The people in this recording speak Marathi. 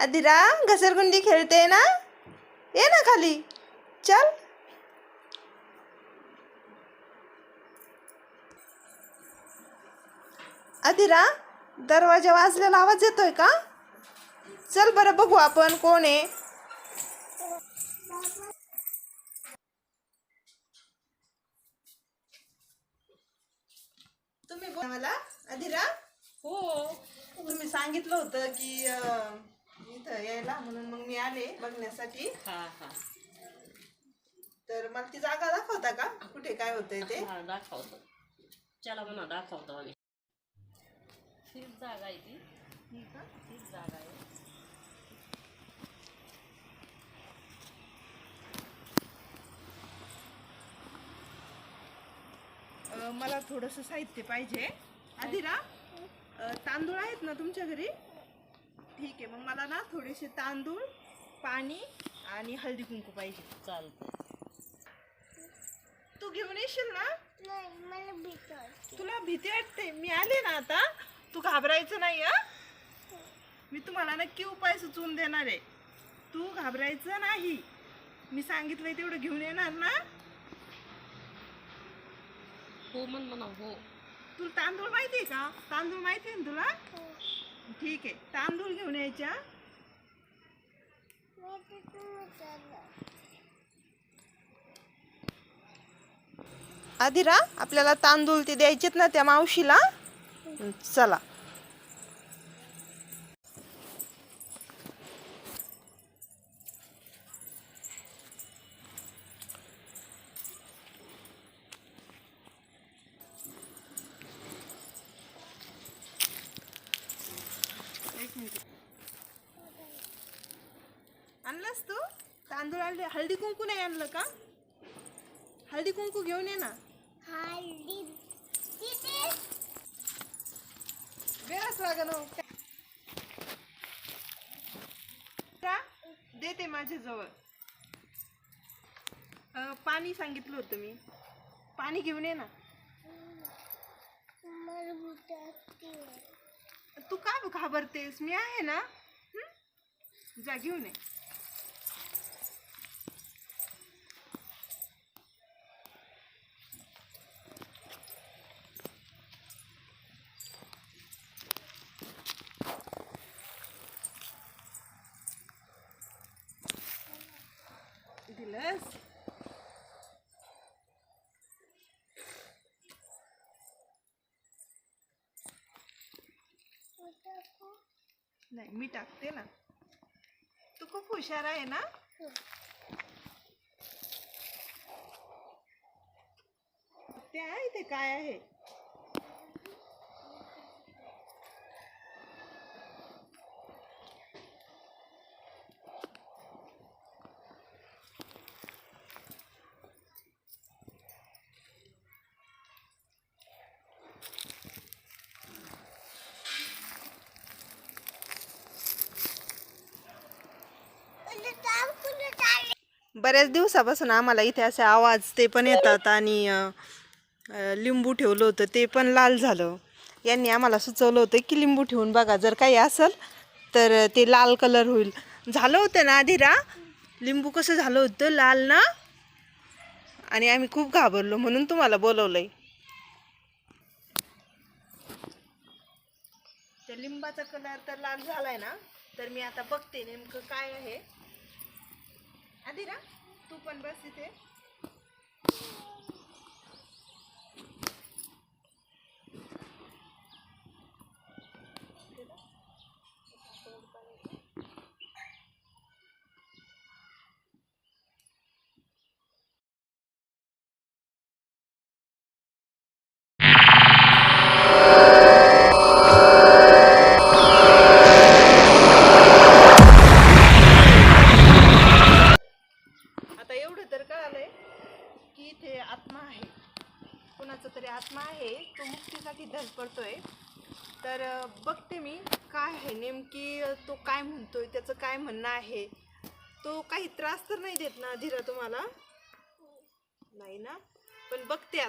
अदिरा घसरगुंडी खेळते ना, ये ना खाली चल. अदिरा दरवाजा वाजलेला आवाज येतोय का? चल बरं बघू आपण कोण आहे. तुम्ही मला अदिरा? हो. तुम्ही सांगितलं होतं की इथं यायला, म्हणून मग मी आले बघण्यासाठी. हा हा. तर मला ती जागा दाखवता का, कुठे काय होतंय ते? हा दाखवतो. चला म्हणा दाखवतो आम्ही. हीच जागा आहे ती. हीच जागा आहे. मला थोडंसं साहित्य पाहिजे. अदिरा तांदूळ आहेत ना तुमच्या घरी? ठीक आहे, मग मला ना थोडेसे तांदूळ, पाणी आणि हळदी कुंकू पाहिजे. चालतं. तू घेऊन येशील ना? नाही, मला भीती वाटते. तुला भीती वाटते? मी आले ना आता, तू घाबरायचं नाही. मी तुम्हाला नक्की उपाय सुचवून देणार आहे. तू घाबरायचं नाही. मी सांगितलंय तेवढं घेऊन येणार ना? हो म्हणा हो. तुला तांदूळ माहिती आहे का? तांदूळ माहिती आहे ना तुला? ठीक आहे, तांदूळ घेऊन यायच्या. मी तिथून विचारलं. आदिरा आपल्याला तांदूळ ते द्यायचेत ना त्या मावशीला. चला. एक मिनिट. आणलंस तू तांदूळ? आणले. हळदी कुंकू नाही आणलं का? हळदी कुंकू घेऊन ये ना. हळदी तिथे वेळच लागेल. देते माझ्या जवळ. पाणी सांगितलं होतं मी. पाणी घेऊन ये ना. मला भीती वाटते. तू का घाबरतेस? मी आहे ना. जा घेऊन ये. दिलंस? नाही, मी टाकते ना. तू खूप हुशार आहे ना. ते आहे ते काय आहे? बऱ्याच दिवसापासून आम्हाला इथे असे आवाज ते पण येतात, आणि लिंबू ठेवलं होतं ते पण लाल झालं. यांनी आम्हाला सुचवलं होतं की लिंबू ठेवून बघा, जर काही असेल तर ते लाल कलर होईल. झालं होतं ना आदिरा? लिंबू कसं झालं होतं, लाल ना. आणि आम्ही खूप घाबरलो, म्हणून तुम्हाला बोलवलंय. त्या लिंबाचा कलर तर लाल झालाय ना. तर मी आता बघते नेमकं काय आहे. आदिरा तू पण बस इथे. आता एवढं तर कळालंय की इथे आत्मा आहे. कोणाचा तरी आत्मा आहे, तो मुक्तीसाठी धडपडतोय. तर बघते मी काय आहे नेमकी, तो काय म्हणतोय, त्याचं काय म्हणणं आहे. तो काही त्रास तर नाही देत ना धीरा तुम्हाला? नाही ना. पण बघते आता.